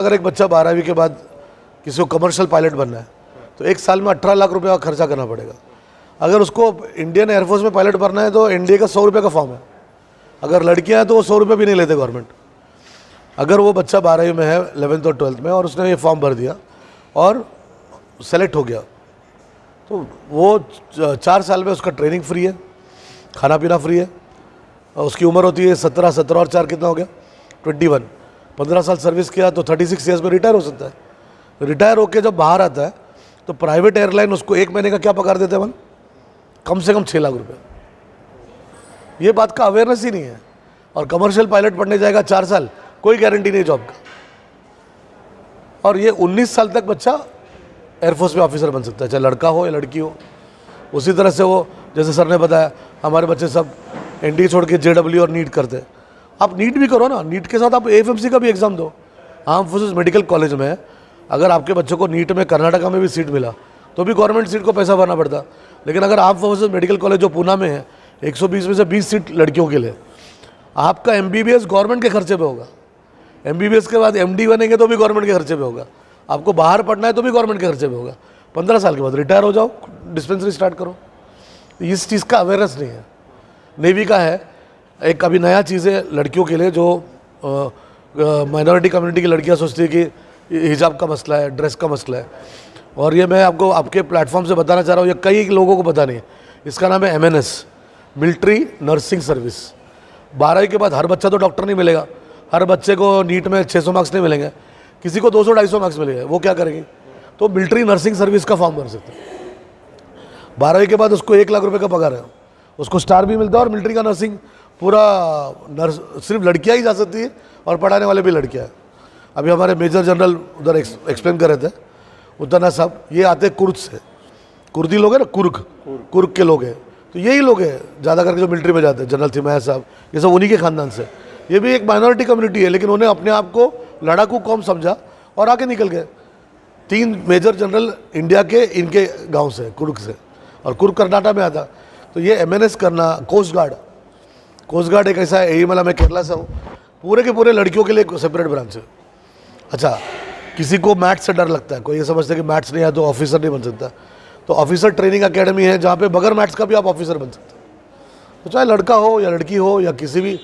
अगर एक बच्चा 12वीं के बाद किसी को कमर्शियल पायलट बनना है तो एक साल में 18 लाख रुपए का खर्चा करना पड़ेगा। अगर उसको इंडियन एयरफोर्स में पायलट बनना है तो एनडीए का 100 रुपये का फॉर्म है। अगर लड़कियां हैं तो वो 100 रुपये भी नहीं लेते गवर्नमेंट। अगर वो बच्चा 12वीं में है, 11th और 12th में, और उसने ये फॉर्म भर दिया और सेलेक्ट हो गया तो वो 4 साल में उसका ट्रेनिंग फ्री है, खाना पीना फ्री है। उसकी उम्र होती है 17 और 4 कितना हो गया 21। 15 साल सर्विस किया तो 36 ईयर्स में रिटायर हो सकता है। रिटायर होकर जब बाहर आता है तो प्राइवेट एयरलाइन उसको 1 महीने का क्या पगार देते हैं, कम से कम 6 लाख रुपए। ये बात का अवेयरनेस ही नहीं है। और कमर्शियल पायलट पढ़ने जाएगा 4 साल, कोई गारंटी नहीं जॉब का। और ये 19 साल तक बच्चा एयरफोर्स में ऑफिसर बन सकता है, चाहे लड़का हो या लड़की हो। उसी तरह से वो, जैसे सर ने बताया, हमारे बच्चे सब एनडीए छोड़ के जेडब्ल्यू और नीट करते हैं। आप नीट भी करो ना, नीट के साथ आप एएफएमसी का भी एग्ज़ाम दो। आर्म फोर्सेस मेडिकल कॉलेज में अगर आपके बच्चों को नीट में कर्नाटका में भी सीट मिला तो भी गवर्नमेंट सीट को पैसा भरना पड़ता। लेकिन अगर आर्म फोर्सेस मेडिकल कॉलेज जो पूना में है, 120 में से 20 सीट लड़कियों के लिए, आपका एमबीबीएस गवर्नमेंट के खर्चे पे होगा। एमबीबीएस के बाद एमडी बनेंगे तो भी गवर्नमेंट के खर्चे पे होगा। आपको बाहर पढ़ना है तो भी गवर्नमेंट के खर्चे पे होगा। 15 साल के बाद रिटायर हो जाओ, डिस्पेंसरी स्टार्ट करो। इस चीज़ का अवेयरनेस नहीं है। नेवी का है एक अभी नया चीज़ है लड़कियों के लिए, जो माइनॉरिटी कम्युनिटी की लड़कियां सोचती है कि हिजाब का मसला है, ड्रेस का मसला है। और ये मैं आपको आपके प्लेटफॉर्म से बताना चाह रहा हूँ, ये कई लोगों को पता नहीं है। इसका नाम है MNS, मिलिट्री नर्सिंग सर्विस। 12वीं के बाद हर बच्चा तो डॉक्टर नहीं मिलेगा, हर बच्चे को नीट में 600 मार्क्स नहीं मिलेंगे, किसी को 200-250 मार्क्स मिलेंगे। वो क्या करेंगे? तो मिलिट्री नर्सिंग सर्विस का फॉर्म भर सकते हैं। 12वीं के बाद उसको 1 लाख रुपए का पगार है, उसको स्टार भी मिलता है। और मिलिट्री का नर्सिंग पूरा नर्स सिर्फ लड़कियां ही जा सकती है और पढ़ाने वाले भी लड़कियां हैं। अभी हमारे मेजर जनरल उधर एक्सप्लेन कर रहे थे, उतना साहब, ये आते कुर्द से, कुर्दी लोग हैं ना, कुर्क के लोग हैं। तो यही लोग हैं ज़्यादा करके जो मिलिट्री में जाते हैं। जनरल थिमैया साहब, ये सब उन्हीं के खानदान से। ये भी एक माइनॉरिटी कम्युनिटी है, लेकिन उन्हें अपने आप को लड़ाकू कौम समझा और आगे निकल गए। 3 मेजर जनरल इंडिया के इनके गाँव से, कुर्क से, और कुर्क कर्नाटक में आता। तो ये MNS करना, कोस्ट गार्ड एक ऐसा है, एईमला में केरला से हूँ, पूरे के पूरे लड़कियों के लिए एक सेपरेट ब्रांच है। अच्छा, किसी को मैथ्स से डर लगता है, कोई ये समझता है कि मैथ्स नहीं आया तो ऑफिसर नहीं बन सकता, तो ऑफिसर ट्रेनिंग अकेडमी है जहाँ पे बगैर मैथ्स का भी आप ऑफिसर बन सकते हैं। तो चाहे लड़का हो या लड़की हो या किसी भी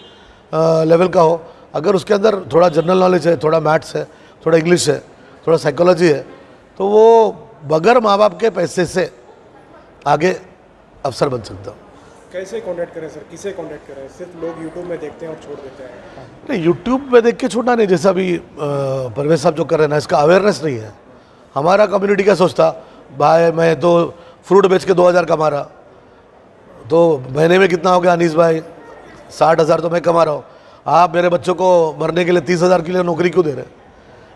लेवल का हो, अगर उसके अंदर थोड़ा जनरल नॉलेज है, थोड़ा मैथ्स है, थोड़ा इंग्लिश है, थोड़ा साइकोलॉजी है, तो वो बगैर माँ बाप के पैसे से आगे अफसर बन सकता हूँ। कैसे कांटेक्ट करें सर, किसे कांटेक्ट करें? सिर्फ लोग यूट्यूब में देखते हैं और छोड़ देते हैं। नहीं, यूट्यूब में देख के छोड़ना नहीं। जैसा अभी परवेज साहब जो कर रहे हैं ना, इसका अवेयरनेस नहीं है। हमारा कम्युनिटी क्या सोचता, भाई मैं तो फ्रूट बेच के 2000 कमा रहा, तो महीने में कितना हो गया अनीस भाई, 60,000 तो मैं कमा रहा हूँ। आप मेरे बच्चों को मरने के लिए 30,000 के लिए नौकरी क्यों दे रहे हैं?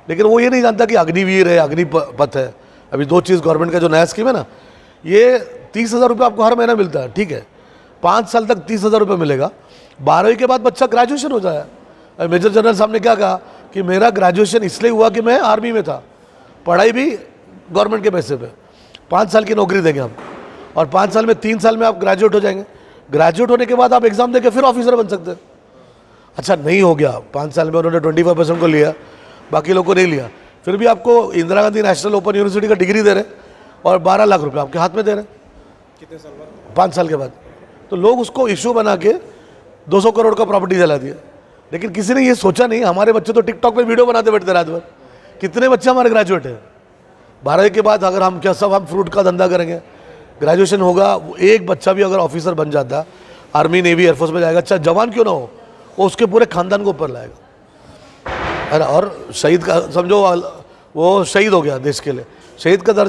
लेकिन वो ये नहीं जानता कि अग्निवीर है, अग्निपथ है। अभी 2 चीज़ गवर्नमेंट का जो नया स्कीम है ना, ये 30,000 रुपये आपको हर महीना मिलता है, ठीक है, 5 साल तक 30,000 रुपये मिलेगा। 12वीं के बाद बच्चा ग्रेजुएशन हो जाए। मेजर जनरल साहब ने क्या कहा कि मेरा ग्रेजुएशन इसलिए हुआ कि मैं आर्मी में था, पढ़ाई भी गवर्नमेंट के पैसे पे, 5 साल की नौकरी देंगे आपको, और 5 साल में 3 साल में आप ग्रेजुएट हो जाएंगे। ग्रेजुएट होने के बाद आप एग्जाम देके फिर ऑफिसर बन सकते हैं। अच्छा, नहीं हो गया, 5 साल में उन्होंने 25% को लिया, बाकी लोग को नहीं लिया, फिर भी आपको Indira Gandhi national open university का डिग्री दे रहे और 12 लाख रुपये आपके हाथ में दे रहे। कितने साल बाद? 5 साल के बाद। तो लोग उसको इशू बना के 200 करोड़ का प्रॉपर्टी जला दिया। लेकिन किसी ने ये सोचा नहीं, हमारे बच्चे तो टिकटॉक पे वीडियो बनाते बैठते रात भर। कितने बच्चे हमारे ग्रेजुएट हैं? 12वीं के बाद अगर हम क्या सब हम फ्रूट का धंधा करेंगे, ग्रेजुएशन होगा, एक बच्चा भी अगर ऑफिसर बन जाता, आर्मी नेवी एयरफोर्स में जाएगा, अच्छा जवान क्यों ना हो, वो उसके पूरे खानदान को ऊपर लाएगा, है ना। और शहीद का समझो, वो शहीद हो गया देश के लिए, शहीद का दर्जा